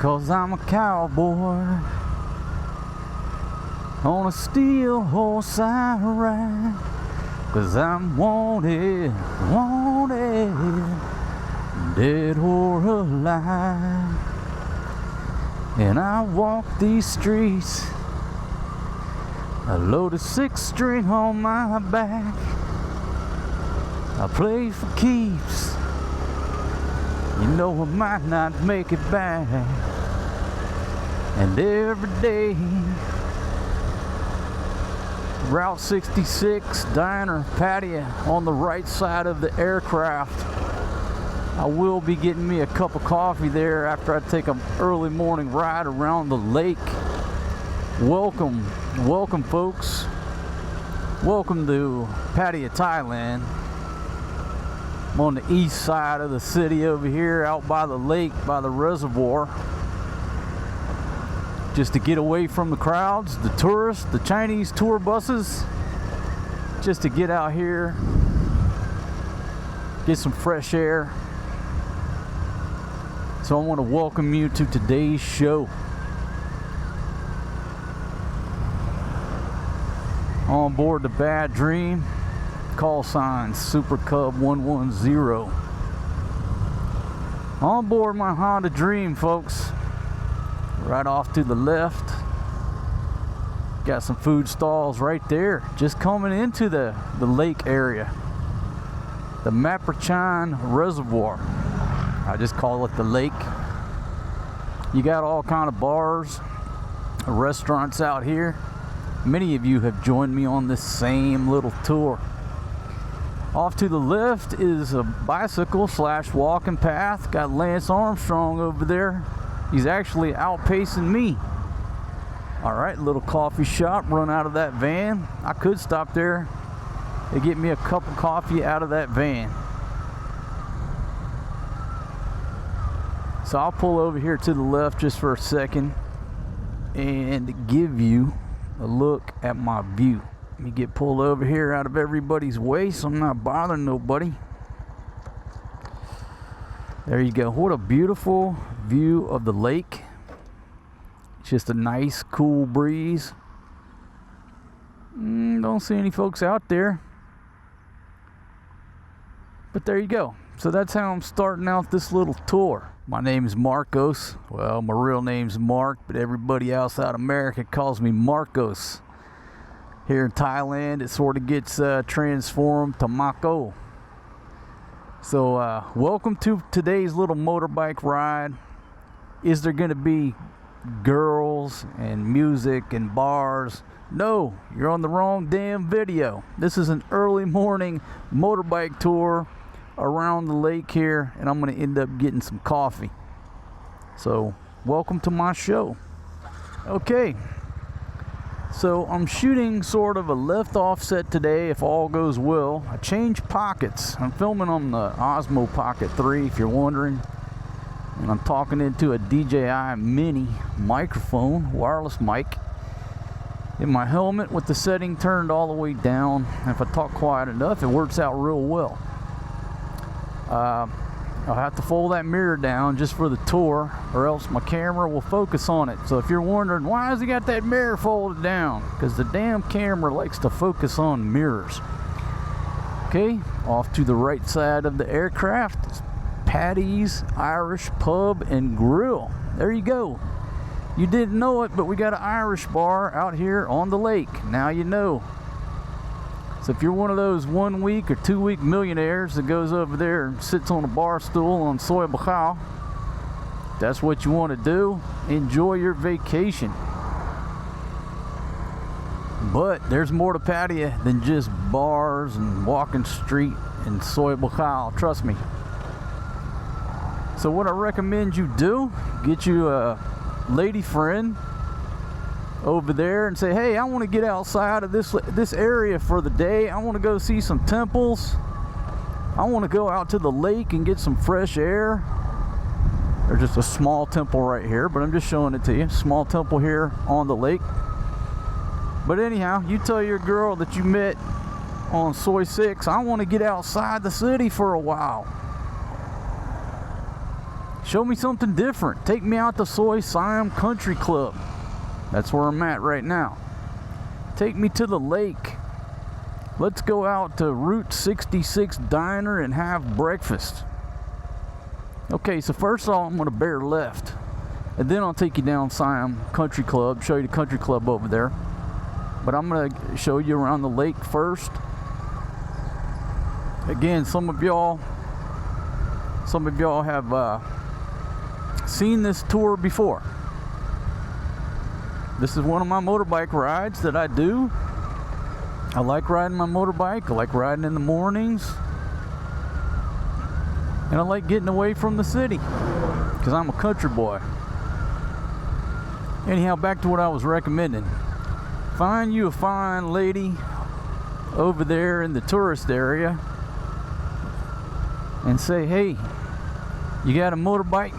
'cause I'm a cowboy. On a steel horse I ride, 'cause I'm wanted, wanted, dead or alive. And I walk these streets, a loaded 6-string on my back. I play for keeps, you know I might not make it back. And every day, Route 66, Diner, Pattaya, on the right side of the aircraft. I will be getting me a cup of coffee there after I take an early morning ride around the lake. Welcome, welcome folks. Welcome to Pattaya, Thailand. I'm on the east side of the city over here, out by the lake, by the reservoir. Just to get away from the crowds, the tourists, the Chinese tour buses. Just to get out here, get some fresh air. So I want to welcome you to today's show. On board the Bad Dream, call sign Super Cub 110. On board my Honda Dream, folks. Right off to the left. Got some food stalls right there, just coming into the lake area. The Mabprachan Reservoir. I just call it the lake. You got all kind of bars, restaurants out here. Many of you have joined me on this same little tour. Off to the left is a bicycle / walking path. Got Lance Armstrong over there. He's actually outpacing me. All right, little coffee shop, run out of that van. I could stop there and get me a cup of coffee out of that van. So I'll pull over here to the left just for a second and give you a look at my view. Let me get pulled over here out of everybody's way so I'm not bothering nobody. There you go. What a beautiful view of the lake. It's just a nice cool breeze. Don't see any folks out there. But there you go. So that's how I'm starting out this little tour. My name is Marcos. Well, my real name's Mark, but everybody outside America calls me Marcos. Here in Thailand, it sort of gets transformed to Mako. So welcome to today's little motorbike ride. Is there going to be girls and music and bars? No, you're on the wrong damn video. This is an early morning motorbike tour around the lake here, and I'm going to end up getting some coffee. So welcome to my show. Okay, so I'm shooting sort of a left offset today if all goes well. I changed pockets. I'm filming on the Osmo Pocket 3 if you're wondering, and I'm talking into a DJI Mini microphone, wireless mic, in my helmet with the setting turned all the way down. If I talk quiet enough, it works out real well. I'll have to fold that mirror down just for the tour, or else my camera will focus on it. So if you're wondering, why has he got that mirror folded down? Because the damn camera likes to focus on mirrors. Okay, off to the right side of the aircraft is Paddy's Irish Pub and Grill. There you go. You didn't know it, but we got an Irish bar out here on the lake. Now you know. So if you're one of those 1 week or 2 week millionaires that goes over there and sits on a bar stool on Soy Bacau, that's what you want to do. Enjoy your vacation. But there's more to Pattaya than just bars and walking street and Soy Bacau, trust me. So what I recommend you do, get you a lady friend over there and say, hey, I want to get outside of this area for the day. I want to go see some temples. I want to go out to the lake and get some fresh air. There's just a small temple right here, but I'm just showing it to you. Small temple here on the lake. But anyhow, you tell your girl that you met on Soy 6, I want to get outside the city for a while. Show me something different. Take me out to Siam Country Club. That's where I'm at right now. Take me to the lake. Let's go out to Route 66 Diner and have breakfast. Okay, so first of all, I'm going to bear left. And then I'll take you down Siam Country Club, show you the country club over there. But I'm going to show you around the lake first. Again, some of y'all have seen this tour before. This is one of my motorbike rides that I do. I like riding my motorbike. I like riding in the mornings. And I like getting away from the city because I'm a country boy. Anyhow, back to what I was recommending. Find you a fine lady over there in the tourist area and say, hey, you got a motorbike?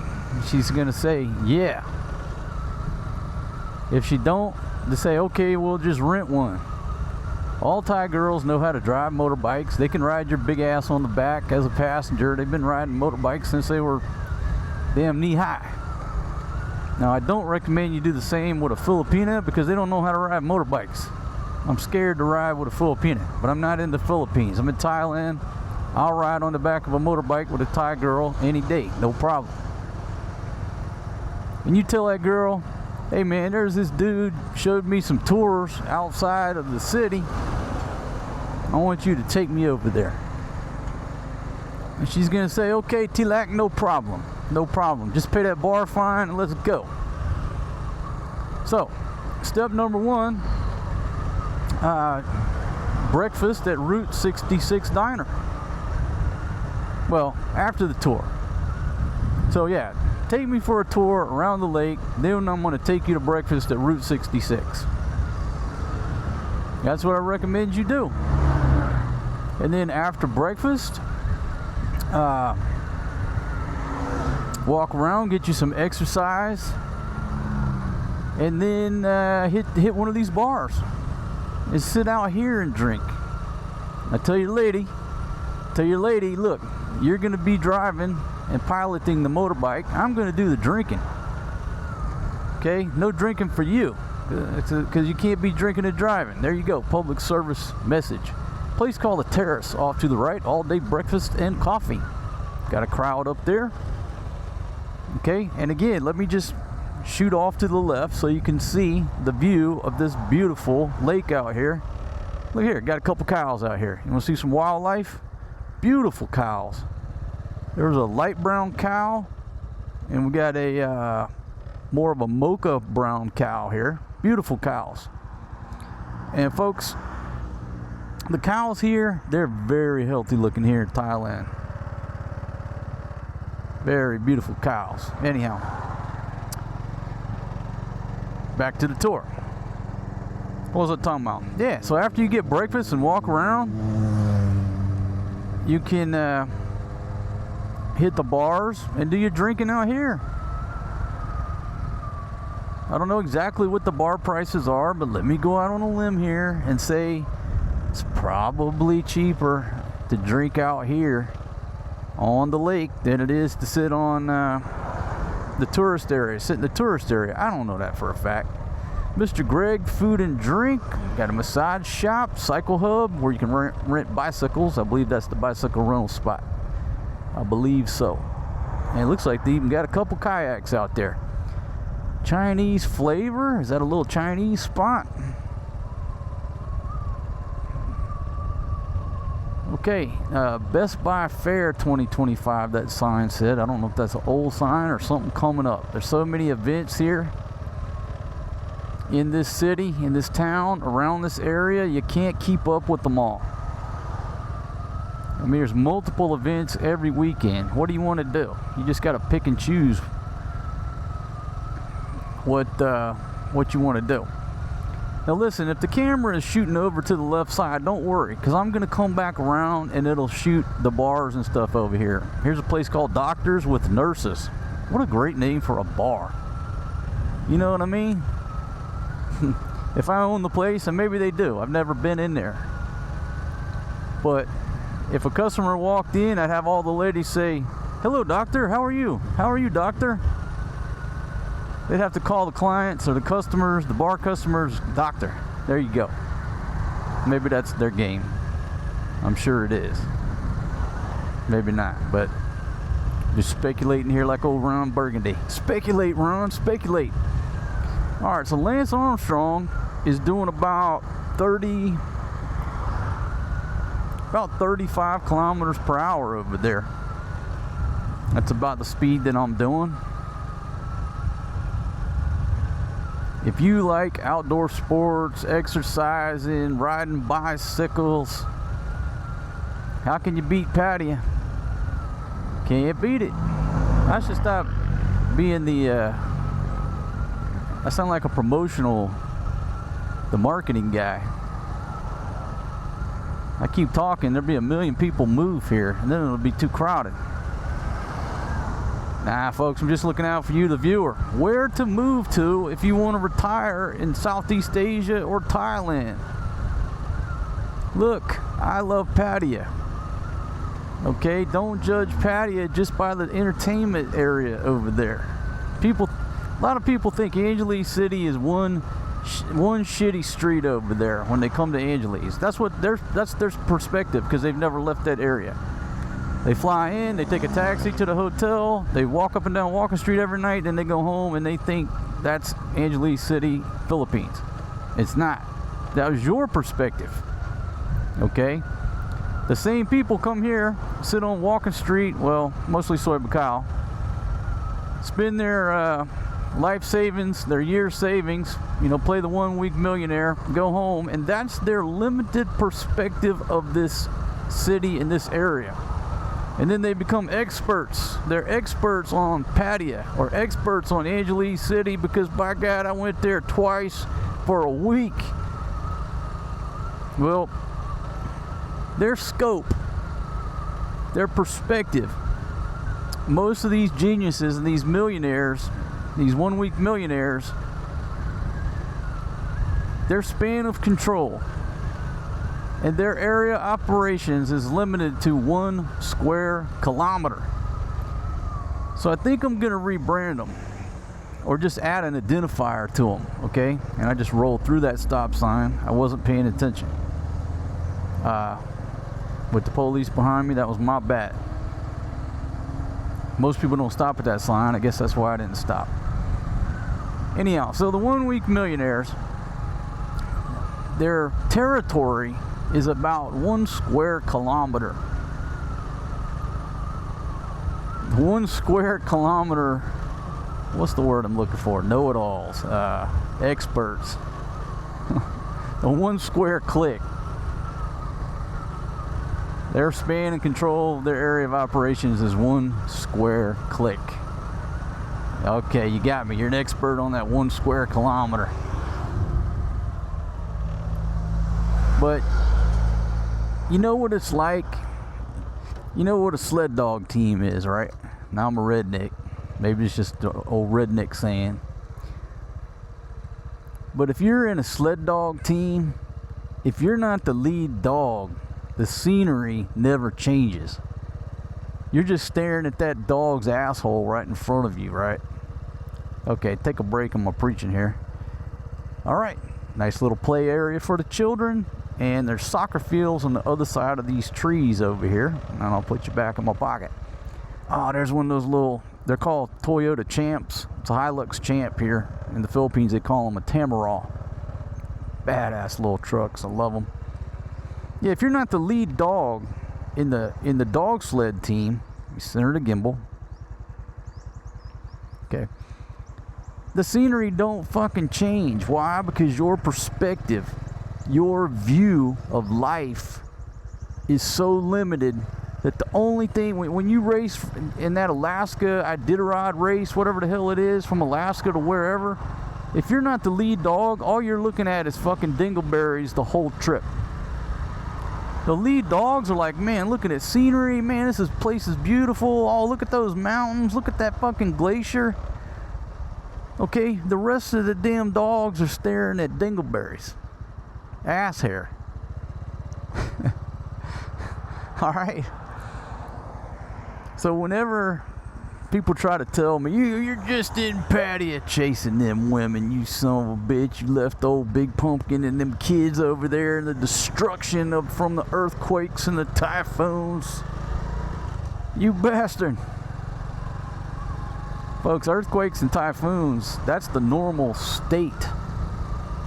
She's gonna say, yeah. If she don't, they say, okay, we'll just rent one. All Thai girls know how to drive motorbikes. They can ride your big ass on the back as a passenger. They've been riding motorbikes since they were damn knee high. Now, I don't recommend you do the same with a Filipina because they don't know how to ride motorbikes. I'm scared to ride with a Filipina, but I'm not in the Philippines. I'm in Thailand. I'll ride on the back of a motorbike with a Thai girl any day, no problem. And you tell that girl, hey man, there's this dude showed me some tours outside of the city. I want you to take me over there. And she's gonna say, okay, Tilak, no problem. No problem. Just pay that bar fine and let's go. So, step number one, breakfast at Route 66 Diner. Well, after the tour. So yeah, take me for a tour around the lake. Then I'm going to take you to breakfast at Route 66. That's what I recommend you do. And then after breakfast, walk around, get you some exercise, and then hit one of these bars and sit out here and drink. I tell your lady, look, you're going to be driving and piloting the motorbike. I'm going to do the drinking. Okay? No drinking for you because you can't be drinking and driving. There you go. Public service message. Place called the Terrace off to the right. All day breakfast and coffee. Got a crowd up there. Okay? And again, let me just shoot off to the left so you can see the view of this beautiful lake out here. Look here. Got a couple cows out here. You want to see some wildlife? Beautiful cows. There's a light brown cow, and we got a more of a mocha brown cow here. Beautiful cows. And folks, the cows here, they're very healthy looking here in Thailand. Very beautiful cows. Anyhow, back to the tour. What was I talking about? Yeah, so after you get breakfast and walk around, you can hit the bars and do your drinking out here. I don't know exactly what the bar prices are, but let me go out on a limb here and say it's probably cheaper to drink out here on the lake than it is to sit on the tourist area, sit in the tourist area. I don't know that for a fact. Mr. Greg Food and Drink, got a massage shop, cycle hub where you can rent bicycles. I believe that's the bicycle rental spot. I believe so. And it looks like they even got a couple kayaks out there. Chinese flavor, is that a little Chinese spot? Okay, Best Buy Fair 2025, that sign said. I don't know if that's an old sign or something coming up. There's so many events here in this city, in this town, around this area, you can't keep up with them all. I mean, there's multiple events every weekend. What do you want to do? You just got to pick and choose what you want to do. Now listen, if the camera is shooting over to the left side, don't worry, because I'm going to come back around and it'll shoot the bars and stuff over here. Here's a place called Doctors with Nurses. What a great name for a bar. You know what I mean? If I own the place, and maybe they do, I've never been in there. But if a customer walked in, I'd have all the ladies say, Hello, doctor. How are you? How are you, doctor? They'd have to call the clients or the customers, the bar customers, doctor. There you go. Maybe that's their game. I'm sure it is. Maybe not, but just speculating here like old Ron Burgundy. Speculate, Ron, speculate. All right, so Lance Armstrong is doing about 35 kilometers per hour over there. That's about the speed that I'm doing. If you like outdoor sports, exercising, riding bicycles, how can you beat Pattaya? Can't beat it. I should stop being the I sound like the marketing guy. I keep talking, there'll be 1 million people move here, and then it'll be too crowded. Nah, folks, I'm just looking out for you, the viewer. Where to move to if you want to retire in Southeast Asia or Thailand. Look, I love Pattaya. Okay, don't judge Pattaya just by the entertainment area over there. A lot of people think Angeles City is one shitty street over there when they come to Angeles. That's their perspective, because they've never left that area. They fly in, they take a taxi to the hotel, they walk up and down Walking Street every night, then they go home and they think that's Angeles City, Philippines. It's not. That was your perspective. Okay? The same people come here, sit on Walking Street, well, mostly Soy Bacow, spend their life savings, their year savings, play the 1 week millionaire, go home, and that's their limited perspective of this city and this area. And then they become experts. They're experts on Pattaya or experts on Angeles City because, by God, I went there twice for a week. Well, their scope, their perspective, most of these geniuses and these millionaires, these 1 week millionaires, their span of control and their area operations is limited to 1 square kilometer. So I think I'm gonna rebrand them, or just add an identifier to them, okay? And I just rolled through that stop sign. I wasn't paying attention. With the police behind me, that was my bad. Most people don't stop at that sign. I guess that's why I didn't stop. Anyhow, so the 1 week millionaires, their territory is about 1 square kilometer. 1 square kilometer, what's the word I'm looking for? Know-it-alls, experts. The 1 square click. Their span and control of their area of operations is 1 square click. Okay, you got me. You're an expert on that 1 square kilometer. But you know what it's like? You know what a sled dog team is, right? Now I'm a redneck. Maybe it's just an old redneck saying. But if you're in a sled dog team, if you're not the lead dog, the scenery never changes. You're just staring at that dog's asshole right in front of you, right? Okay, take a break on my preaching here. All right, nice little play area for the children. And there's soccer fields on the other side of these trees over here. And I'll put you back in my pocket. Oh, there's one of those little, they're called Toyota Champs. It's a Hilux Champ here. In the Philippines, they call them a Tamaraw. Badass little trucks. I love them. Yeah, if you're not the lead dog in the dog sled team, you center the gimbal. Okay. The scenery don't fucking change. Why? Because your perspective, your view of life is so limited that the only thing, when you race in that Alaska Iditarod race, whatever the hell it is, from Alaska to wherever, if you're not the lead dog, all you're looking at is fucking dingleberries the whole trip. The lead dogs are like, man, looking at scenery, man, this place is beautiful. Oh, look at those mountains, look at that fucking glacier. Okay, the rest of the damn dogs are staring at dingleberries. Ass hair. All right. So whenever people try to tell me, you're just in Pattaya chasing them women, you son of a bitch, you left old Big Pumpkin and them kids over there and the destruction from the earthquakes and the typhoons. You bastard. Folks, earthquakes and typhoons, that's the normal state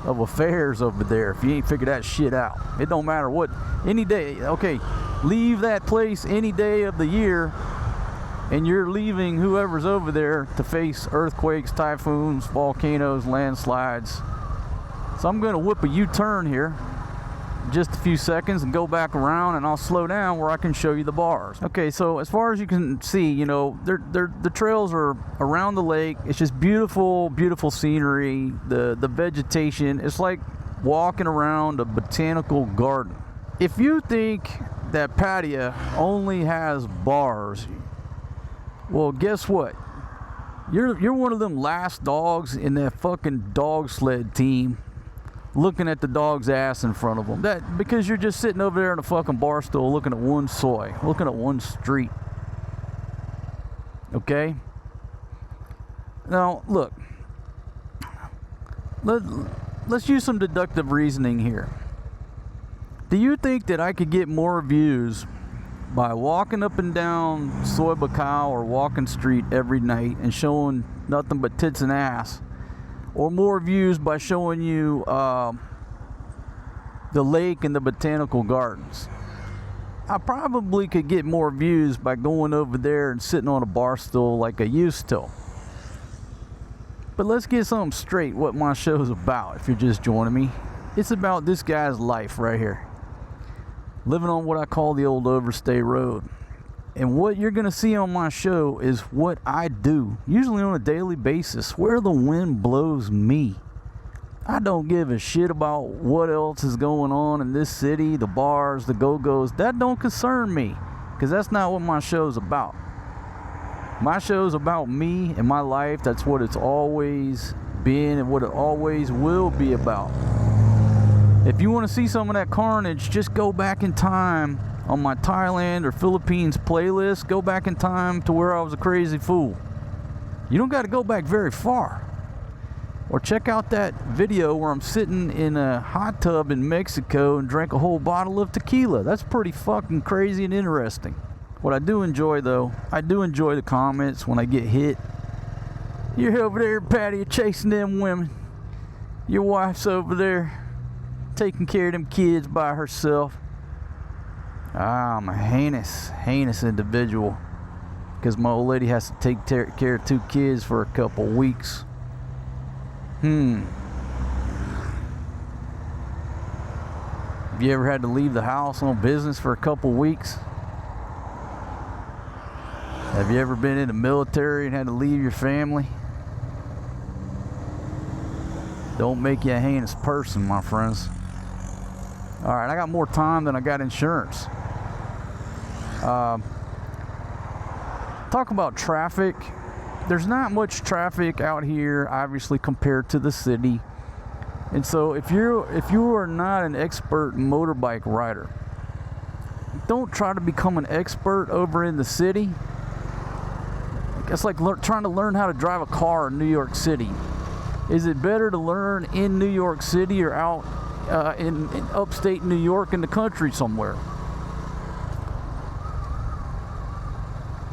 of affairs over there if you ain't figured that shit out. It don't matter what, any day, okay, leave that place any day of the year and you're leaving whoever's over there to face earthquakes, typhoons, volcanoes, landslides. So I'm gonna whip a U-turn here in just a few seconds and go back around, and I'll slow down where I can show you the bars. Okay, so as far as you can see, you know, the trails are around the lake. It's just beautiful, beautiful scenery. The vegetation, it's like walking around a botanical garden. If you think that Pattaya only has bars, well, guess what? You're one of them last dogs in that fucking dog sled team looking at the dog's ass in front of them. That because you're just sitting over there in a fucking bar stool looking at one soy, looking at one street. Okay? Now, look. Let's use some deductive reasoning here. Do you think that I could get more views by walking up and down Soy Bacau or Walking Street every night and showing nothing but tits and ass, or more views by showing you the lake and the botanical gardens? I probably could get more views by going over there and sitting on a bar stool like I used to. But let's get something straight what my show's about. If you're just joining me, it's about this guy's life right here, living on what I call the old overstay road. And what you're gonna see on my show is what I do, usually on a daily basis, where the wind blows me. I don't give a shit about what else is going on in this city, the bars, the go-go's. That don't concern me, because that's not what my show's about. My show's about me and my life. That's what it's always been and what it always will be about. If you want to see some of that carnage, just go back in time on my Thailand or Philippines playlist. Go back in time to where I was a crazy fool. You don't got to go back very far. Or check out that video where I'm sitting in a hot tub in Mexico and drank a whole bottle of tequila. That's pretty fucking crazy and interesting. What I do enjoy, though, I do enjoy the comments when I get hit. You're over there, Patty, chasing them women. Your wife's over there taking care of them kids by herself. I'm a heinous individual, because my old lady has to take care of 2 kids for a couple weeks. Have you ever had to leave the house on business for a couple weeks? Have you ever been in the military and had to leave your family? Don't make you a heinous person, my friends. Alright, I got more time than I got insurance. Talk about traffic. There's not much traffic out here, obviously, compared to the city. And so if you are not an expert motorbike rider, don't try to become an expert over in the city. It's like trying to learn how to drive a car in New York City. Is it better to learn in New York City or out in upstate New York in the country somewhere?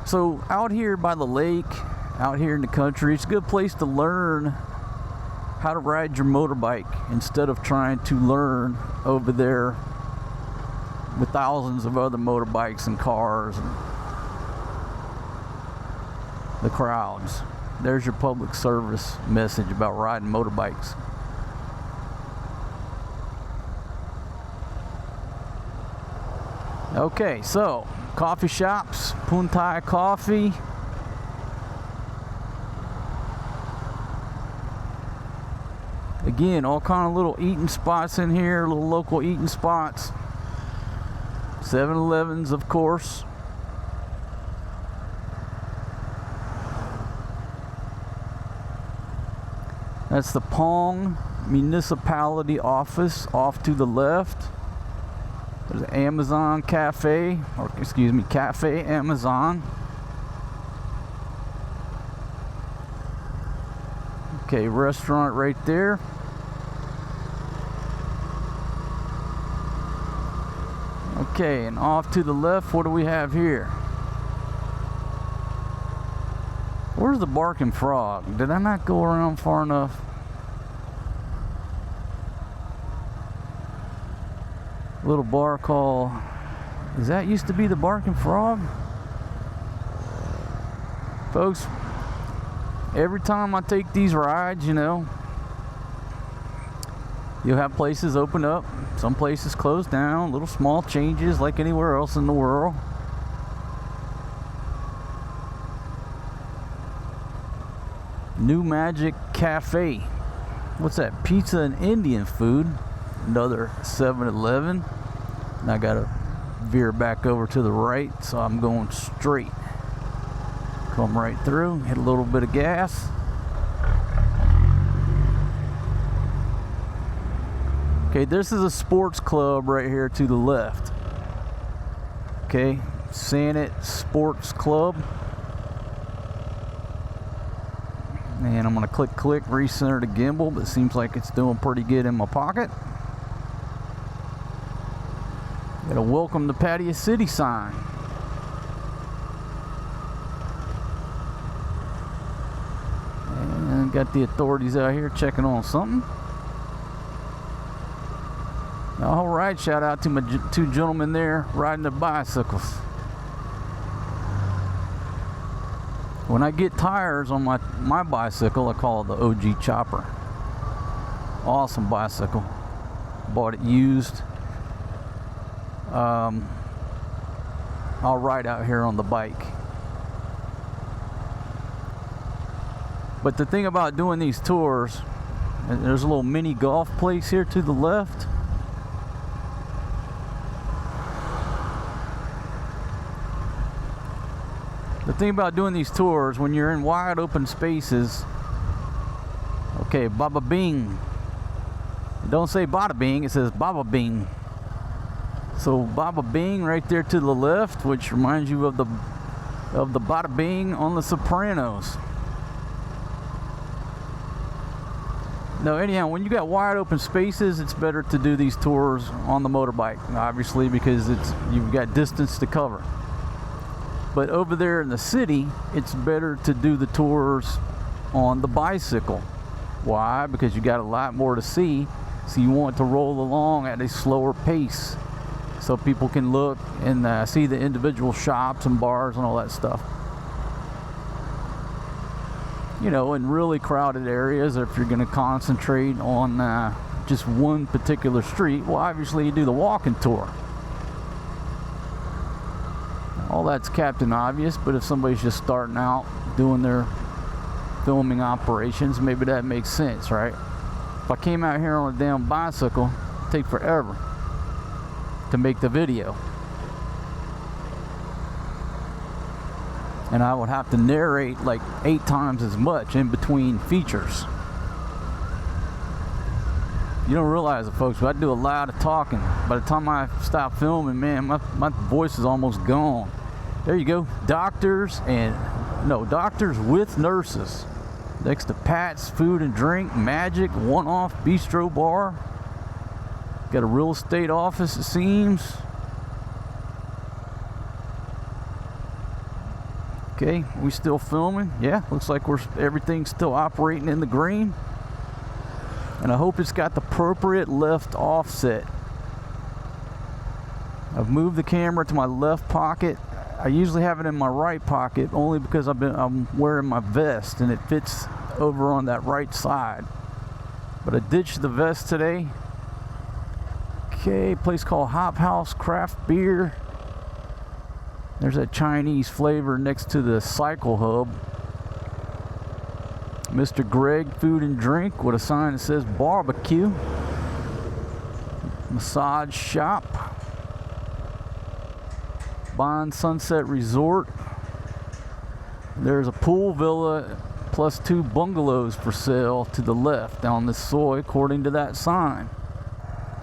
So out here by the lake, out here in the country, it's a good place to learn how to ride your motorbike instead of trying to learn over there with thousands of other motorbikes and cars and the crowds. There's your public service message about riding motorbikes. Okay, so coffee shops, Puntai Coffee. Again, all kind of little eating spots in here, little local eating spots. 7-Elevens, of course. That's the Pong Municipality office off to the left. There's an Amazon Cafe, or excuse me, Cafe Amazon. Okay, restaurant right there. Okay, and off to the left, what do we have here? Where's the barking frog? Did I not go around far enough? Little bar called, does that used to be the Barking Frog? Folks, every time I take these rides, you know, you'll have places open up, some places close down, little small changes like anywhere else in the world. New Magic Cafe. What's that? Pizza and Indian food. Another 7-Eleven. And I gotta veer back over to the right, so I'm going straight. Come right through, hit a little bit of gas. Okay, this is a sports club right here to the left. Okay, Sanet Sports Club. And I'm gonna click, recenter the gimbal, but it seems like it's doing pretty good in my pocket. Got a welcome to Pattaya City sign. And got the authorities out here checking on something. All right, shout out to my two gentlemen there riding their bicycles. When I get tires on my bicycle, I call it the OG Chopper. Awesome bicycle. Bought it used. I'll ride out here on the bike. But the thing about doing these tours, there's a little mini golf place here to the left. The thing about doing these tours, when you're in wide open spaces, okay, Baba Bing. Don't say Bada Bing, it says Baba Bing. So Baba Bing right there to the left, which reminds you of the Bada Bing on The Sopranos. No, anyhow, when you got wide open spaces, it's better to do these tours on the motorbike, obviously, because you've got distance to cover. But over there in the city, it's better to do the tours on the bicycle. Why? Because you got a lot more to see, so you want to roll along at a slower pace, so people can look and see the individual shops and bars and all that stuff. You know, in really crowded areas, if you're going to concentrate on just one particular street, well, obviously you do the walking tour. All that's Captain Obvious, but if somebody's just starting out doing their filming operations, maybe that makes sense, right? If I came out here on a damn bicycle, it'd take forever to make the video. And I would have to narrate like 8 times as much in between features. You don't realize it, folks, but I do a lot of talking. By the time I stop filming, man, my voice is almost gone. There you go. Doctors with nurses. Next to Pat's Food and Drink, Magic, one-off bistro bar. Got a real estate office, it seems. Okay, we still filming? Yeah, looks like everything's still operating in the green. And I hope it's got the appropriate left offset. I've moved the camera to my left pocket. I usually have it in my right pocket only because I'm wearing my vest and it fits over on that right side. But I ditched the vest today. Okay, place called Hop House Craft Beer. There's that Chinese flavor next to the Cycle Hub. Mr. Greg Food and Drink with a sign that says barbecue. Massage shop. Bond Sunset Resort. There's a pool villa plus 2 bungalows for sale to the left down this soy according to that sign.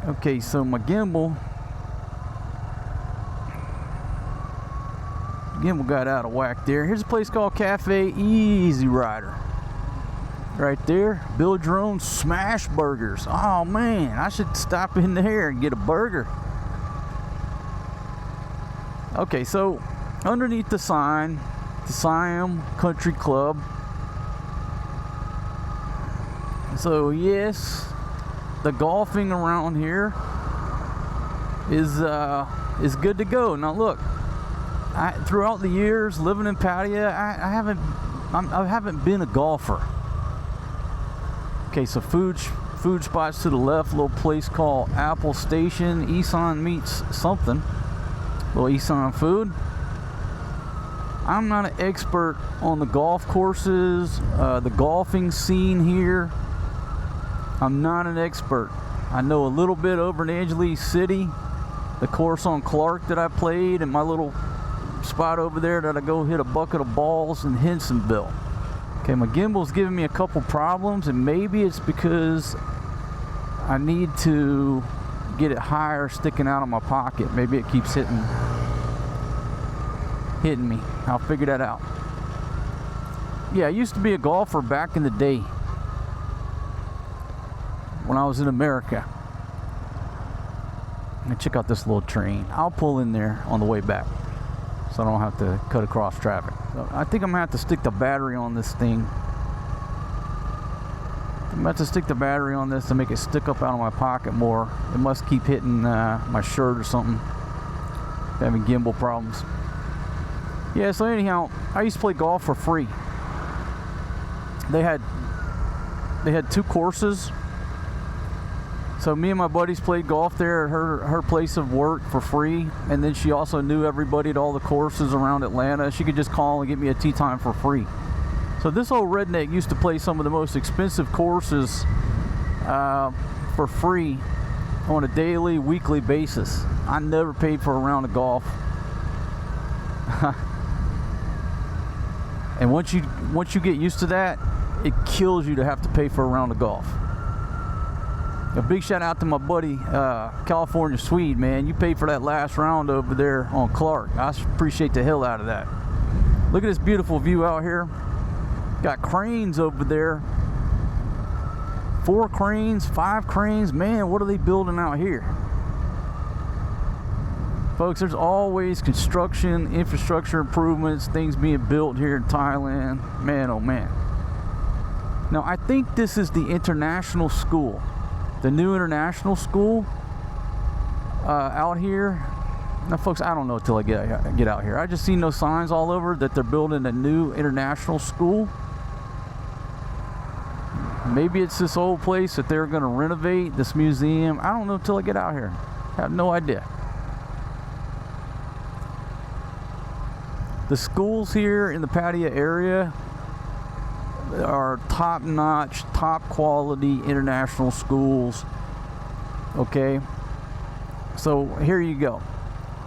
Okay, so my gimbal got out of whack there. Here's a place called Cafe Easy Rider. right there. Build your own smash burgers. Oh man, I should stop in there and get a burger. Okay, so underneath the sign, the Siam Country Club. So yes, the golfing around here is good to go. Now look, throughout the years living in Pattaya, I haven't been a golfer. Okay, so food spots to the left, little place called Apple Station. Isan meets something. Little Isan food. I'm not an expert on the golf courses, the golfing scene here. I'm not an expert. I know a little bit over in Angeles City, the course on Clark that I played, and my little spot over there that I go hit a bucket of balls in Hensonville. Okay, my gimbal's giving me a couple problems, and maybe it's because I need to get it higher, sticking out of my pocket. Maybe it keeps hitting me. I'll figure that out. Yeah, I used to be a golfer back in the day when I was in America. And check out this little train. I'll pull in there on the way back so I don't have to cut across traffic. So I think I'm gonna have to stick the battery on this thing. I'm gonna have to stick the battery on this to make it stick up out of my pocket more. It must keep hitting my shirt or something. Having gimbal problems. Yeah, so anyhow, I used to play golf for free. They had 2 courses. So me and my buddies played golf there at her place of work for free, and then she also knew everybody at all the courses around Atlanta. She could just call and get me a tee time for free. So this old redneck used to play some of the most expensive courses for free on a daily, weekly basis. I never paid for a round of golf. And once you get used to that, it kills you to have to pay for a round of golf. A big shout out to my buddy, California Swede, man. You paid for that last round over there on Clark. I appreciate the hell out of that. Look at this beautiful view out here. Got cranes over there. 4 cranes, 5 cranes. Man, what are they building out here? Folks, there's always construction, infrastructure improvements, things being built here in Thailand. Man, oh man. Now, I think this is the international school. The new international school out here. Now, folks, I don't know until I get out here. I just seen those signs all over that they're building a new international school. Maybe it's this old place that they're going to renovate, this museum. I don't know until I get out here. I have no idea. The schools here in the Pattaya area are top-notch, top-quality international schools. Okay, so here you go.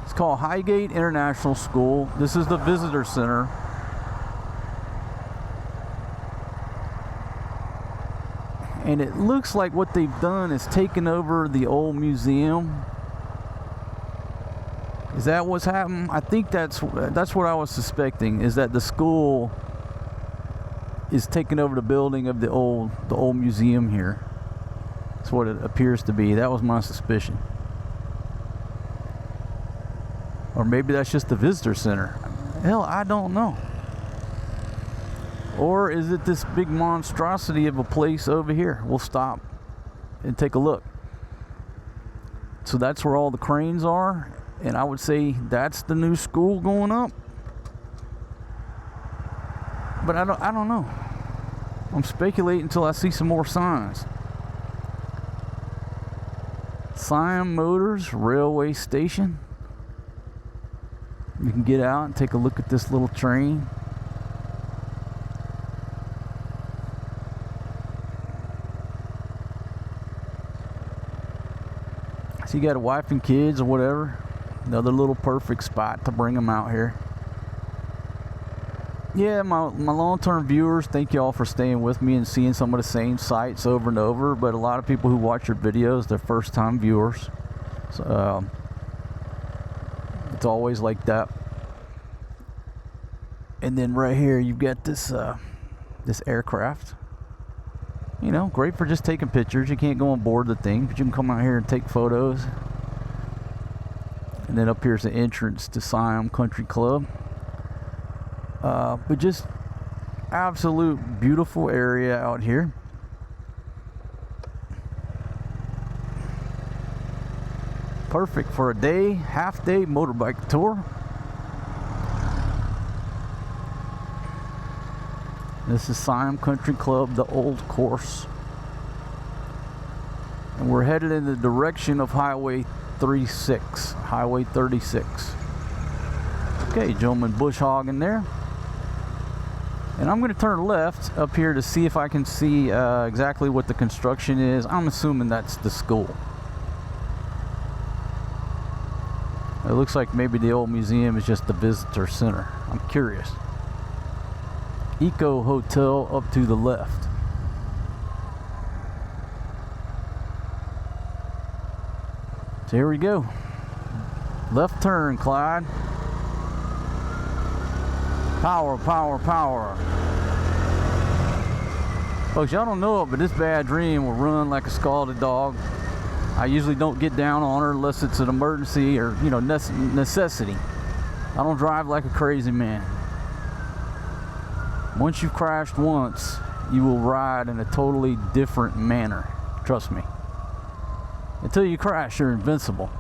It's called Highgate International School. This is the visitor center. And it looks like what they've done is taken over the old museum. Is that what's happened? I think that's what I was suspecting, is that the school is taking over the building of the old museum here. That's what it appears to be. That was my suspicion. Or maybe that's just the visitor center. Hell, I don't know. Or is it this big monstrosity of a place over here? We'll stop and take a look. So that's where all the cranes are, and I would say that's the new school going up. But I don't know. I'm speculating until I see some more signs. Siam Motors Railway Station. You can get out and take a look at this little train. So you got a wife and kids or whatever. Another little perfect spot to bring them out here. Yeah, my long-term viewers, thank you all for staying with me and seeing some of the same sites over and over. But a lot of people who watch your videos, they're first-time viewers. So, it's always like that. And then right here, you've got this this aircraft. You know, great for just taking pictures. You can't go on board the thing, but you can come out here and take photos. And then up here's the entrance to Siam Country Club. But just absolute beautiful area out here. Perfect for a day, half-day motorbike tour. This is Siam Country Club, the old course. And we're headed in the direction of Highway 36. Okay, gentleman bush hogging there. And I'm going to turn left up here to see if I can see exactly what the construction is. I'm assuming that's the school. It looks like maybe the old museum is just the visitor center. I'm curious. Eco Hotel up to the left. So here we go. Left turn, Clyde. Power, power, power. Folks, y'all don't know it, but this bad dream will run like a scalded dog. I usually don't get down on her unless it's an emergency or, you know, necessity. I don't drive like a crazy man. Once you've crashed once, you will ride in a totally different manner. Trust me. Until you crash, you're invincible.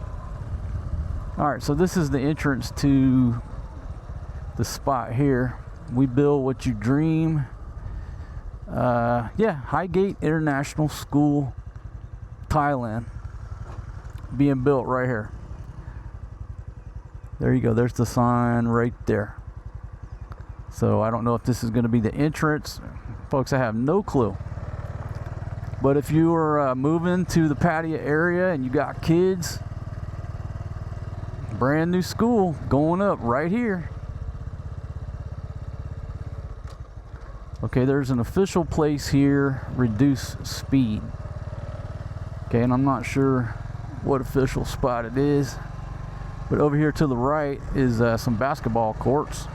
Alright, so this is the entrance to the spot here. We build what you dream. Yeah, Highgate International School, Thailand. Being built right here. There you go. There's the sign right there. So I don't know if this is going to be the entrance. Folks, I have no clue. But if you are moving to the Pattaya area and you got kids, brand new school going up right here. Okay, there's an official place here, reduce speed. Okay, and I'm not sure what official spot it is, but over here to the right is some basketball courts.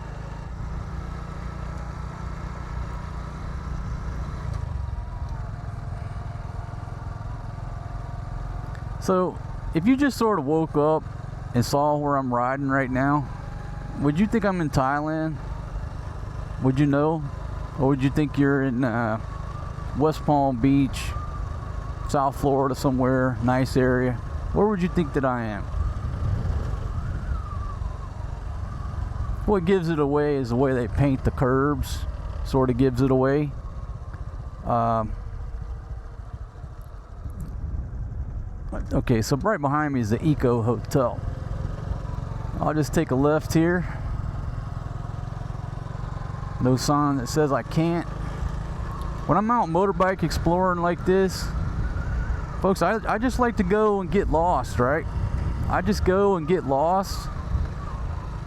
So if you just sort of woke up and saw where I'm riding right now, would you think I'm in Thailand? Would you know? Or would you think you're in West Palm Beach, South Florida somewhere, nice area? Where would you think that I am? What gives it away is the way they paint the curbs. Sort of gives it away. Okay, so right behind me is the Eco Hotel. I'll just take a left here. No sign that says I can't. When I'm out motorbike exploring like this, folks, I just like to go and get lost, right? I just go and get lost.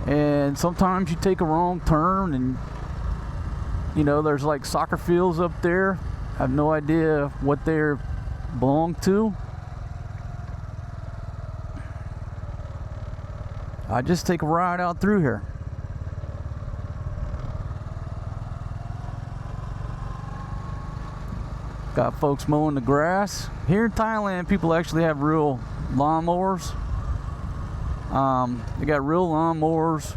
And sometimes you take a wrong turn and, you know, there's like soccer fields up there. I have no idea what they belong to. I just take a ride out through here. Got folks mowing the grass. Here in Thailand, people actually have real lawnmowers. They got real lawnmowers.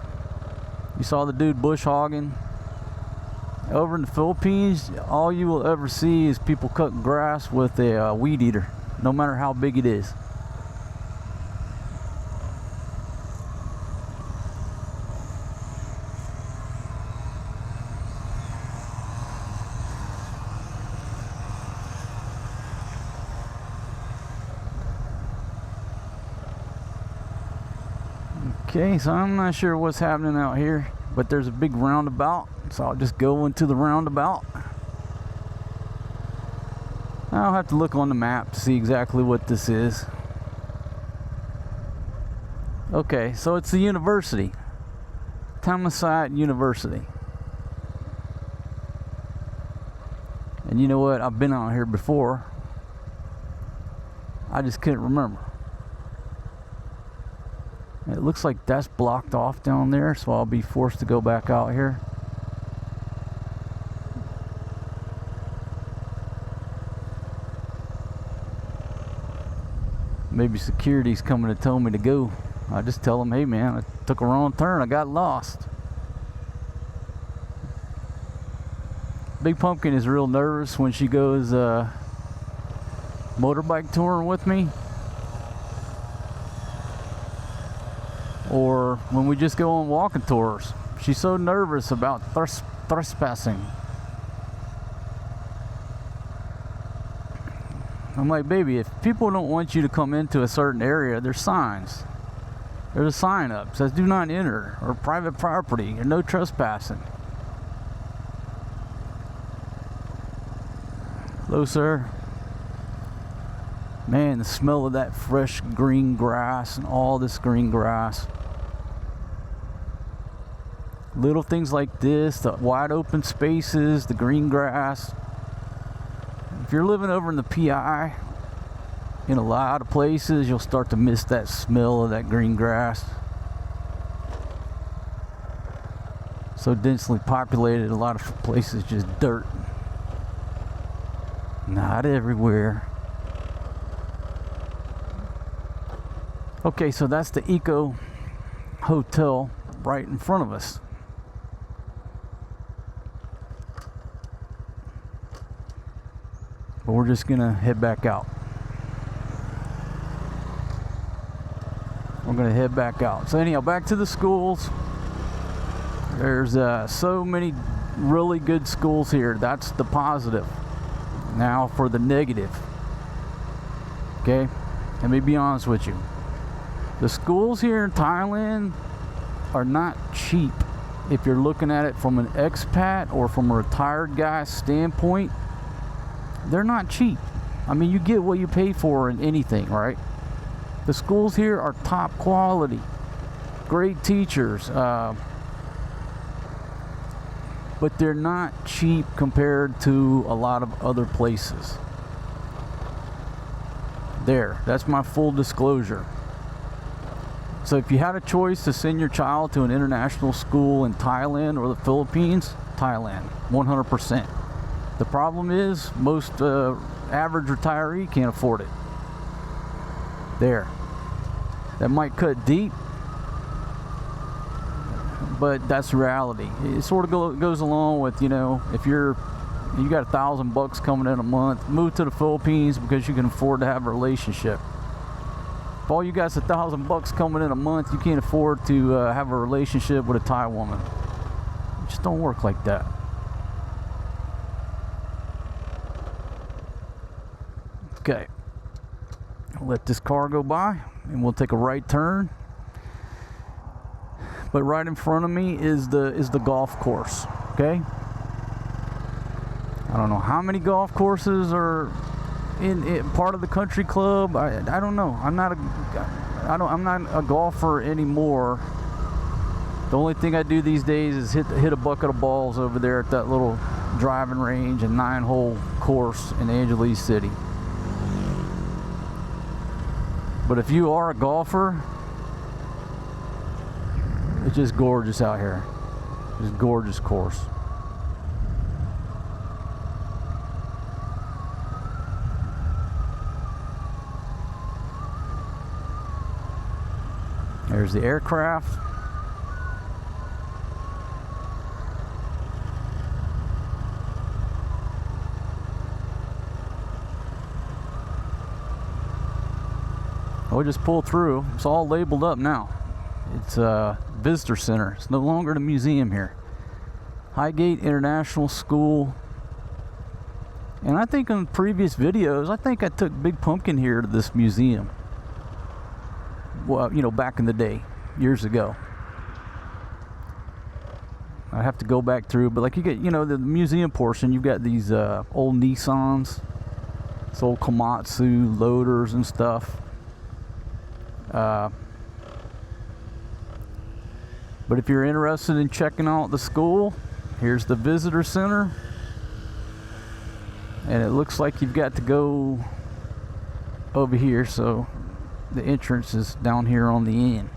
You saw the dude bush hogging. Over in the Philippines, all you will ever see is people cutting grass with a weed eater, no matter how big it is. Okay, so I'm not sure what's happening out here, but there's a big roundabout, so I'll just go into the roundabout. I'll have to look on the map to see exactly what this is. Okay, so it's the university. Thammasat University. And you know what? I've been out here before. I just couldn't remember. It looks like that's blocked off down there, so I'll be forced to go back out here. maybe security's coming to tell me to go. I just tell them, hey man, I took a wrong turn, I got lost. Big Pumpkin is real nervous when she goes motorbike touring with me, or when we just go on walking tours. She's so nervous about trespassing. I'm like, baby, if people don't want you to come into a certain area, there's signs. There's a sign up, says do not enter, or private property, or no trespassing. Hello, sir. Man, the smell of that fresh green grass and all this green grass. Little things like this, the wide open spaces, the green grass. If you're living over in the PI, in a lot of places, you'll start to miss that smell of that green grass. So densely populated, a lot of places just dirt. Not everywhere. Okay, so that's the Eco Hotel right in front of us. But we're just gonna head back out. We're gonna head back out. So anyhow, back to the schools. There's so many really good schools here. That's the positive. Now for the negative. Okay, let me be honest with you. The schools here in Thailand are not cheap. If you're looking at it from an expat or from a retired guy's standpoint, they're not cheap. I mean, you get what you pay for in anything, right? The schools here are top quality, great teachers, but they're not cheap compared to a lot of other places. That's my full disclosure. So if you had a choice to send your child to an international school in Thailand or the Philippines, Thailand, 100%. The problem is most average retiree can't afford it. That might cut deep, but that's reality. It sort of goes along with, you know, if you got $1,000 coming in a month, move to the Philippines because you can afford to have a relationship. If all you got is $1,000 coming in a month, you can't afford to have a relationship with a Thai woman. It just don't work like that. Okay, I'll let this car go by and we'll take a right turn. But right in front of me is the golf course. Okay, I don't know how many golf courses are in part of the country club. I don't know. I'm not a golfer anymore. The only thing I do these days is hit a bucket of balls over there at that little driving range and 9-hole course in Angeles City. But if you are a golfer, it's just gorgeous out here. It's a gorgeous course. There's the aircraft. We'll just pull through. It's all labeled up now. It's a visitor center. It's no longer the museum here. Highgate International School. And I think in previous videos, I think I took Big Pumpkin here to this museum. Well, you know, back in the day, years ago. I have to go back through, but like you get, you know, the museum portion, you've got these old Nissans, this old Komatsu loaders and stuff. But if you're interested in checking out the school, here's the visitor center. And it looks like you've got to go over here, so the entrance is down here on the end.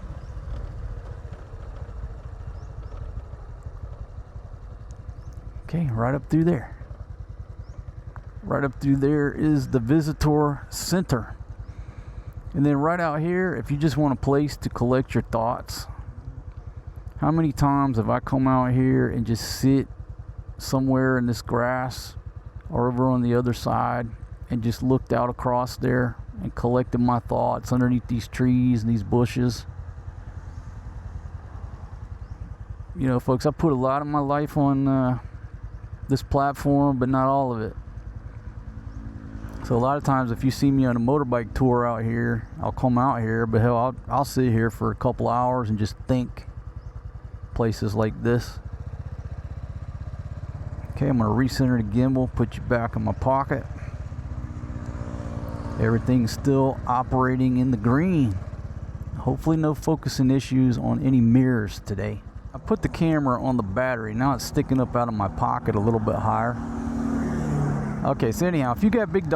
Okay, right up through there. Right up through there is the visitor center. And then right out here, if you just want a place to collect your thoughts, how many times have I come out here and just sit somewhere in this grass or over on the other side and just looked out across there and collected my thoughts underneath these trees and these bushes. You know, folks, I put a lot of my life on this platform, but not all of it. So a lot of times if you see me on a motorbike tour out here, I'll come out here, but hell, I'll sit here for a couple hours and just think. Places like this. Okay, I'm going to recenter the gimbal, put you back in my pocket. Everything's still operating in the green. Hopefully no focusing issues on any mirrors today. I put the camera on the battery. Now it's sticking up out of my pocket a little bit higher. Okay, so anyhow, if you got big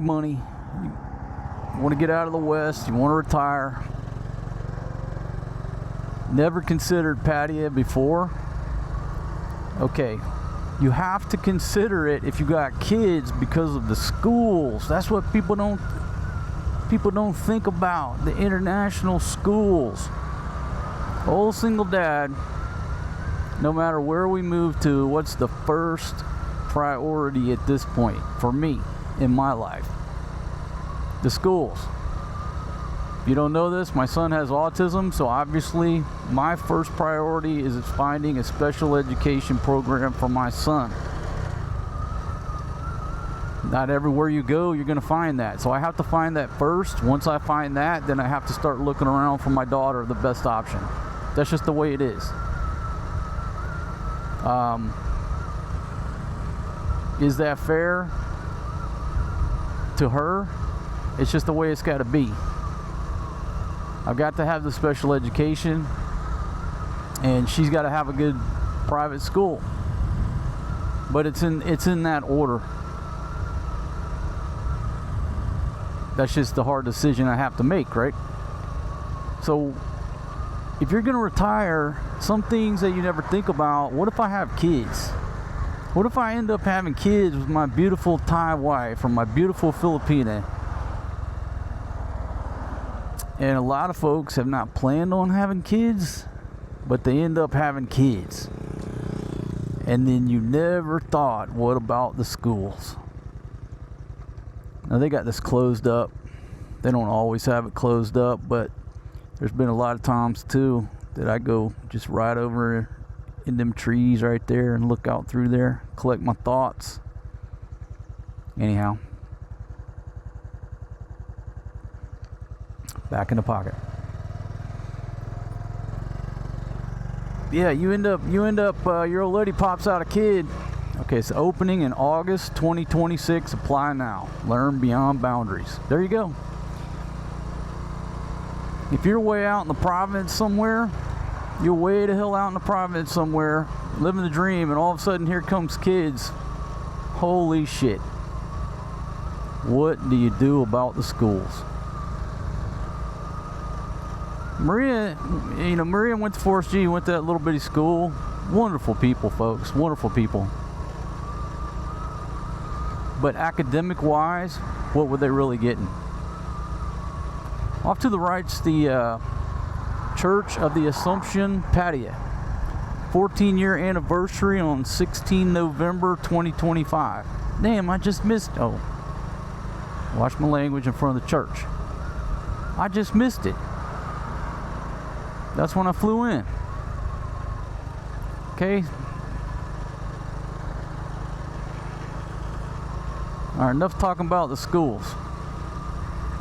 money, you want to get out of the West, you want to retire, never considered Pattaya before, okay, you have to consider it if you got kids because of the schools. That's what people don't think about, the international schools. Old single dad, no matter where we move to, what's the first priority at this point for me in my life? The schools. If you don't know this, my son has autism, so obviously my first priority is finding a special education program for my son. Not everywhere you go you're going to find that, so I have to find that first. Once I find that, then I have to start looking around for my daughter the best option. That's just the way it is. Is that fair to her? It's just the way it's got to be. I've got to have the special education, and she's got to have a good private school. But it's in that order. That's just the hard decision I have to make, right? So if you're going to retire, some things that you never think about, what if I have kids? What if I end up having kids with my beautiful Thai wife or my beautiful Filipina? And a lot of folks have not planned on having kids, but they end up having kids. And then you never thought, what about the schools? Now they got this closed up. They don't always have it closed up, but there's been a lot of times too that I go just right over in them trees right there and look out through there, collect my thoughts. Anyhow, back in the pocket. Yeah, you end up your old lady pops out a kid. Okay, so opening in August 2026. Apply now. Learn beyond boundaries. There you go. If you're way out in the province somewhere, you're way the hell out in the province somewhere, living the dream, and all of a sudden here comes kids. Holy shit. What do you do about the schools? Maria went to Forest G, went to that little bitty school. Wonderful people, folks. Wonderful people. But academic-wise, what were they really getting? Off to the right's the Church of the Assumption, Pattaya. 14-year anniversary on 16 November 2025. Damn, I just missed... Oh. Watch my language in front of the church. I just missed it. That's when I flew in. Okay. Alright, enough talking about the schools.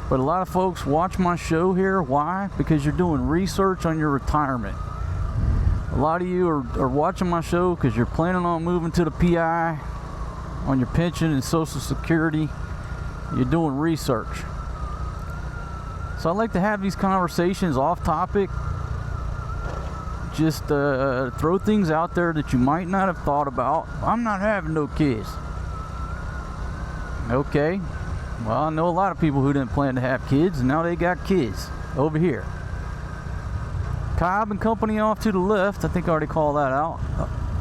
But a lot of folks watch my show here. Why? Because you're doing research on your retirement. A lot of you are watching my show because you're planning on moving to the PI on your pension and Social Security. You're doing research. So I like to have these conversations off topic. Just throw things out there that you might not have thought about. I'm not having no kids. Okay. Well, I know a lot of people who didn't plan to have kids, and now they got kids over here. Cobb and Company off to the left. I think I already called that out.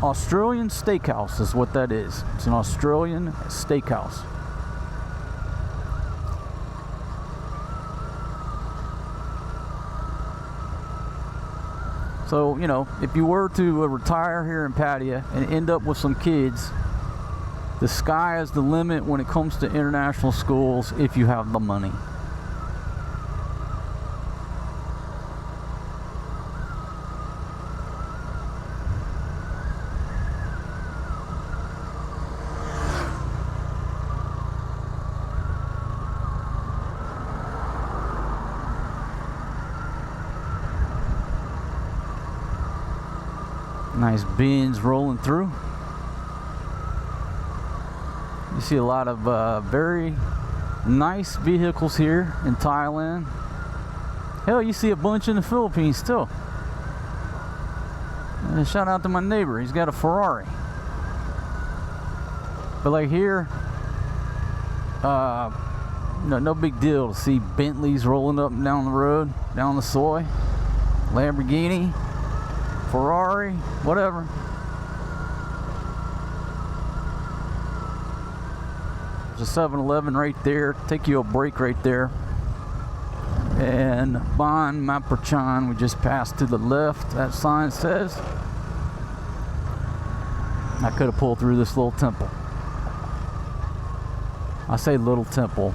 Australian Steakhouse is what that is. It's an Australian steakhouse. So, you know, if you were to retire here in Pattaya and end up with some kids, the sky is the limit when it comes to international schools if you have the money. Nice bins rolling through. You see a lot of very nice vehicles here in Thailand. Hell, you see a bunch in the Philippines too. And shout out to my neighbor, he's got a Ferrari. But like here, no big deal to see Bentleys rolling up and down the road, down the soy, Lamborghini, Ferrari, whatever. There's a 7-Eleven right there. Take you a break right there. And Mabprachan, we just passed to the left, that sign says. I could have pulled through this little temple. I say little temple.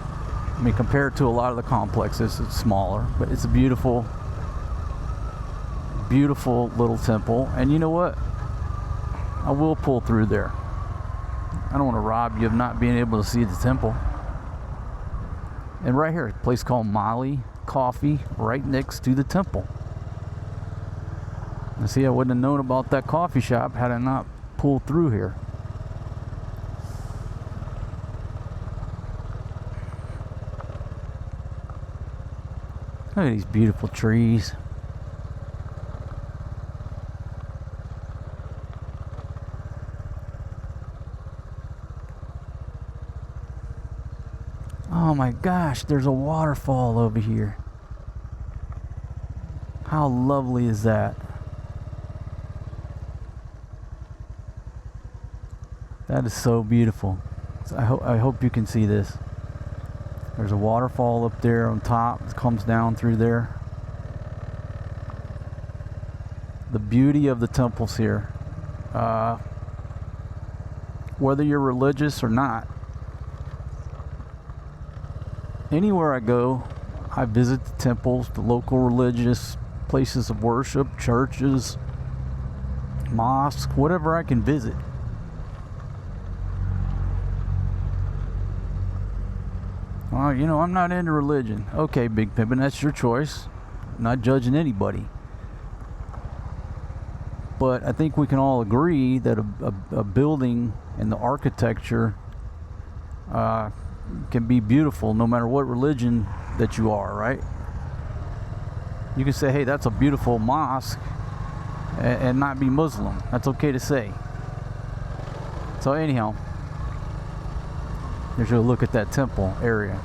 I mean, compared to a lot of the complexes, it's smaller, but it's a beautiful little temple. And you know what? I will pull through there. I don't want to rob you of not being able to see the temple. And right here, a place called Mali Coffee, right next to the temple. And see, I wouldn't have known about that coffee shop had I not pulled through here. Look at these beautiful trees. Oh my gosh, there's a waterfall over here. How lovely is that? That is so beautiful. So I hope you can see this. There's a waterfall up there on top. It comes down through there. The beauty of the temples here. Whether you're religious or not, anywhere I go, I visit the temples, the local religious places of worship, churches, mosques, whatever I can visit. Well, you know, I'm not into religion. Okay, Big Pimpin', that's your choice. I'm not judging anybody. But I think we can all agree that a building and the architecture can be beautiful no matter what religion that you are, right? You can say, hey, that's a beautiful mosque, and not be Muslim. That's okay to say. So anyhow, here's a look at that temple area.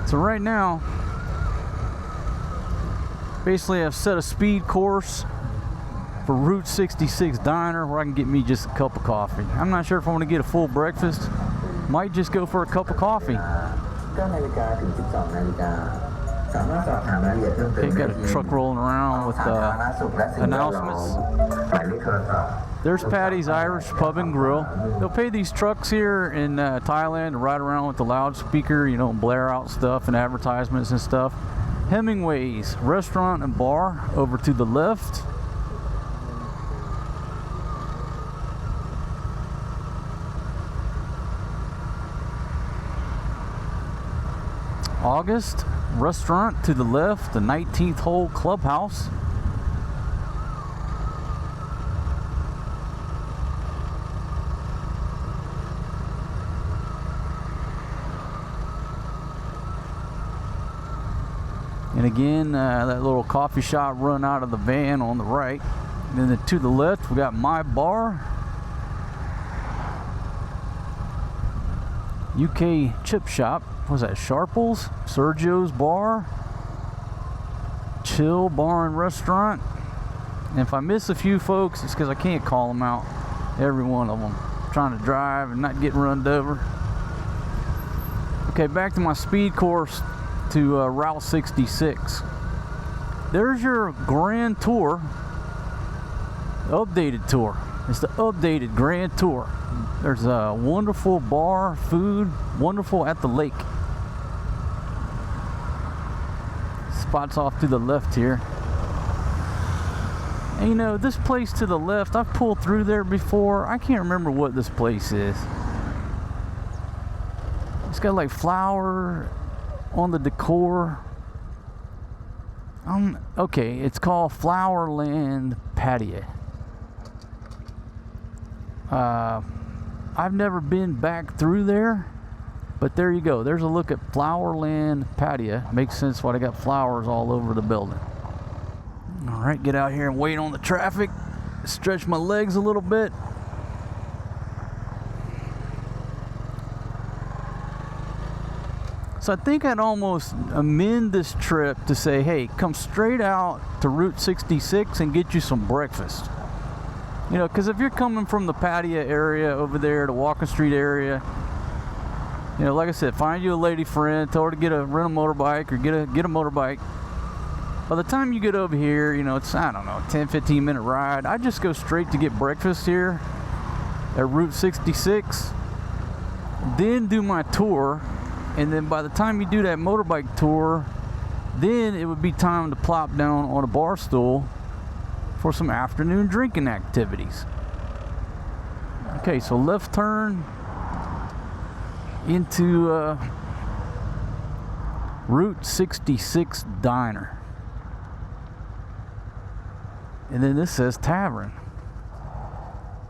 So right now, basically I've set a speed course for Route 66 Diner where I can get me just a cup of coffee. I'm not sure if I want to get a full breakfast. Might just go for a cup of coffee. Okay, got a truck rolling around with announcements. There's Patty's Irish Pub and Grill. They'll pay these trucks here in Thailand to ride around with the loudspeaker, you know, and blare out stuff and advertisements and stuff. Hemingway's Restaurant and Bar over to the left. August Restaurant to the left, the 19th hole clubhouse. And again, that little coffee shop run out of the van on the right. And then to the left, we got My Bar. UK chip shop. What was that? Sharples? Sergio's Bar. Chill Bar and Restaurant. And if I miss a few folks, it's because I can't call them out. Every one of them. I'm trying to drive and not get run over. Okay, back to my speed course. to Route 66. There's your grand tour, updated tour. It's the updated grand tour. There's a wonderful bar, food, wonderful at the lake. Spots off to the left here. And you know, this place to the left, I've pulled through there before. I can't remember what this place is. It's got like flower on the decor. Okay, it's called Flowerland Pattaya. I've never been back through there, but there you go. There's a look at Flowerland Pattaya. Makes sense why they got flowers all over the building. All right, get out here and wait on the traffic. Stretch my legs a little bit. So I think I'd almost amend this trip to say, hey, come straight out to Route 66 and get you some breakfast. You know, because if you're coming from the Pattaya area over there, the Walking Street area, you know, like I said, find you a lady friend, tell her to rent a motorbike or get a motorbike. By the time you get over here, you know, it's, I don't know, 10-15 minute ride. I just go straight to get breakfast here at Route 66, then do my tour, and then by the time you do that motorbike tour, then it would be time to plop down on a bar stool for some afternoon drinking activities. Okay, so left turn into Route 66 Diner. And then this says tavern.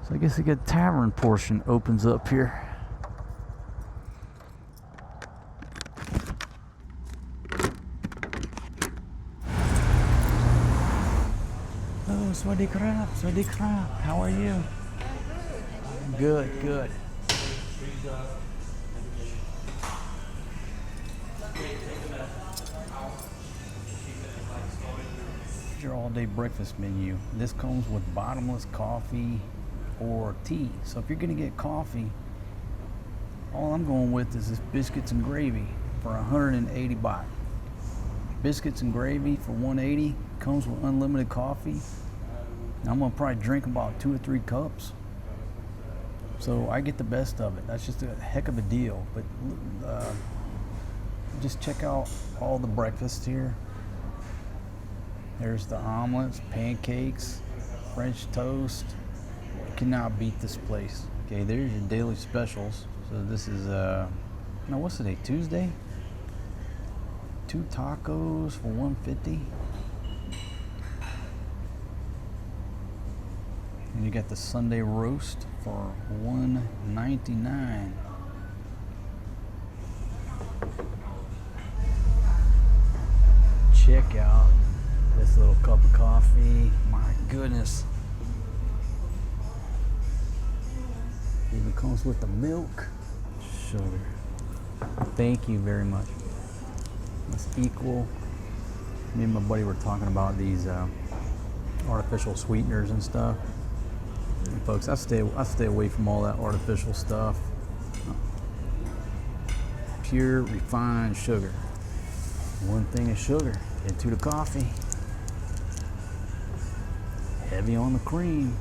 So I guess the tavern portion opens up here. Oh, swadee krap, swadee krap. How are you? Good, good. Your all-day breakfast menu. This comes with bottomless coffee or tea. So if you're gonna get coffee, all I'm going with is this biscuits and gravy for 180 baht. Biscuits and gravy for 180, comes with unlimited coffee. I'm gonna probably drink about 2 or 3 cups. So I get the best of it. That's just a heck of a deal. But just check out all the breakfast here. There's the omelets, pancakes, French toast. You cannot beat this place. Okay, there's your daily specials. So this is, what's today, Tuesday? 2 tacos for 150. And you got the Sunday roast for 199. Check out this little cup of coffee. My goodness. Even comes with the milk. Sugar. Thank you very much. It's equal. Me and my buddy were talking about these artificial sweeteners and stuff. And folks, I stay away from all that artificial stuff. Pure refined sugar. 1 thing of sugar into the coffee. Heavy on the cream.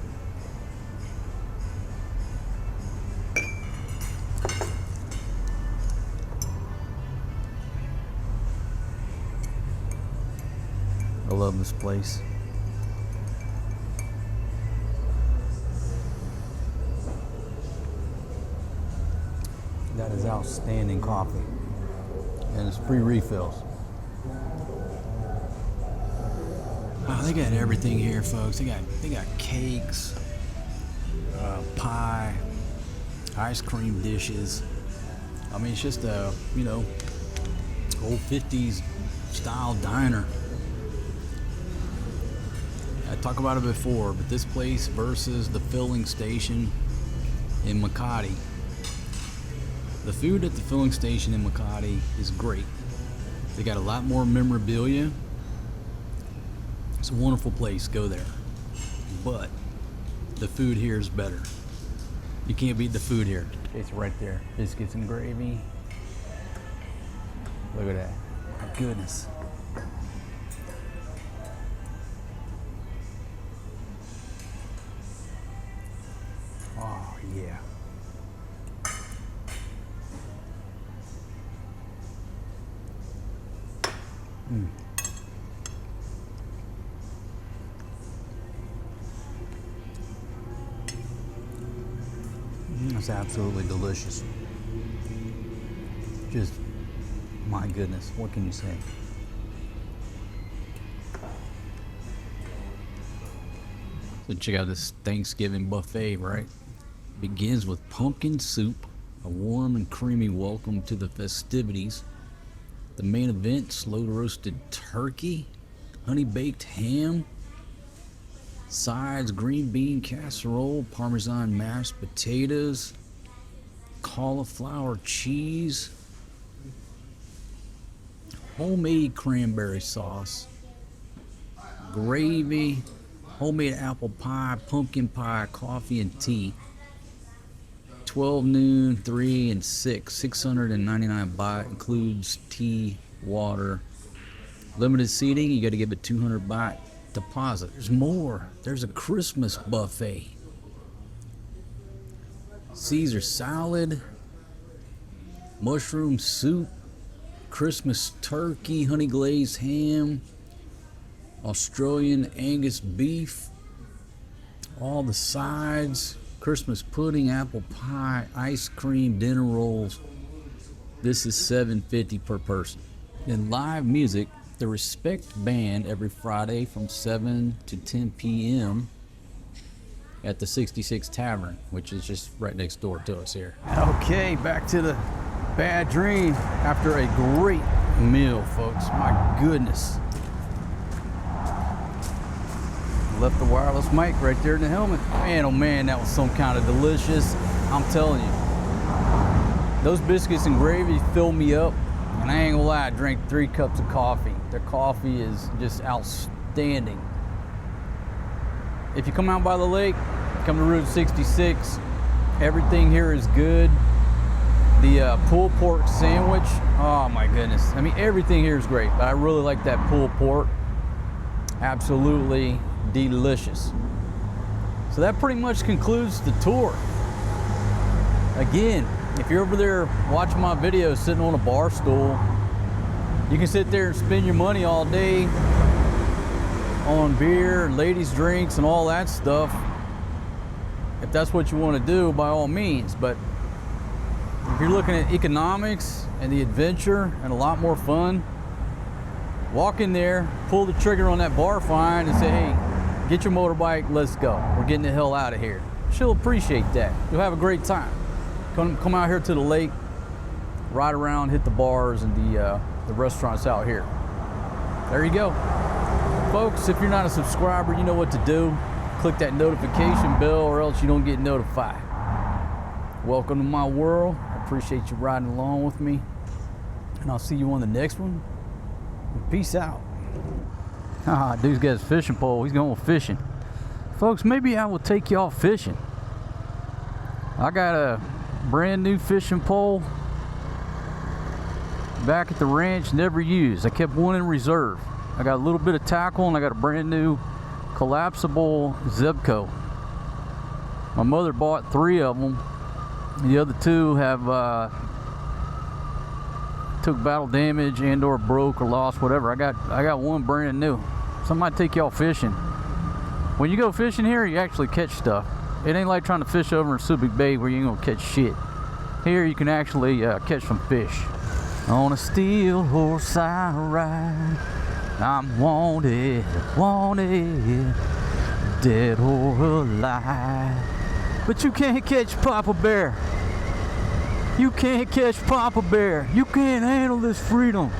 I love this place. That is outstanding coffee. And it's free refills. Oh, they got everything here, folks. They got cakes, pie, ice cream dishes. I mean, it's just a, old 50s style diner. I talked about it before, but this place versus the filling station in Makati. The food at the filling station in Makati is great. They got a lot more memorabilia. It's a wonderful place, go there. But the food here is better. You can't beat the food here. It's right there. Biscuits and gravy. Look at that. My goodness. Oh, yeah. That's absolutely delicious. Just, my goodness, what can you say? So check out this Thanksgiving buffet, right? Begins with pumpkin soup, a warm and creamy welcome to the festivities. The main event, slow roasted turkey, honey baked ham, sides, green bean casserole, Parmesan mashed potatoes, cauliflower cheese, homemade cranberry sauce, gravy, homemade apple pie, pumpkin pie, coffee and tea. 12 noon, 3 and 6, 699 baht, includes tea, water. Limited seating, you got to give a 200 baht deposit. There's more. There's a Christmas buffet. Caesar salad, mushroom soup, Christmas turkey, honey glazed ham, Australian Angus beef, all the sides, Christmas pudding, apple pie, ice cream, dinner rolls. This is $7.50 per person. Then live music, the Respect Band every Friday from 7 to 10 p.m. at the 66 Tavern, which is just right next door to us here. Okay, back to the bad dream after a great meal, folks. My goodness. Left the wireless mic right there in the helmet. Man, oh man, that was some kind of delicious. I'm telling you. Those biscuits and gravy fill me up. And I ain't gonna lie, I drank 3 cups of coffee. Their coffee is just outstanding. If you come out by the lake, come to Route 66. Everything here is good. The pulled pork sandwich, oh my goodness. I mean, everything here is great, but I really like that pulled pork. Absolutely delicious. So that pretty much concludes the tour. Again, if you're over there watching my videos sitting on a bar stool, you can sit there and spend your money all day on beer and ladies' drinks and all that stuff. If that's what you want to do, by all means. But if you're looking at economics and the adventure and a lot more fun, walk in there, pull the trigger on that bar find and say, hey, get your motorbike, let's go. We're getting the hell out of here. She'll appreciate that. You'll have a great time. Come out here to the lake, ride around, hit the bars and the restaurants out here. There you go. Folks, if you're not a subscriber, you know what to do. Click that notification bell or else you don't get notified. Welcome to my world. I appreciate you riding along with me. And I'll see you on the next one. Peace out. Dude's got his fishing pole. He's going fishing. Folks, maybe I will take y'all fishing. I got a brand new fishing pole back at the ranch, never used. I kept one in reserve. I got a little bit of tackle and I got a brand new collapsible Zebco. My mother bought 3 of them. The other 2 have took battle damage and or broke or lost, whatever. I got one brand new. So I might take y'all fishing. When you go fishing here, you actually catch stuff. It ain't like trying to fish over in Subic Bay where you ain't gonna catch shit. Here you can actually catch some fish. On a steel horse I ride. I'm wanted, wanted, dead or alive. But you can't catch Papa Bear. You can't catch Papa Bear. You can't handle this freedom.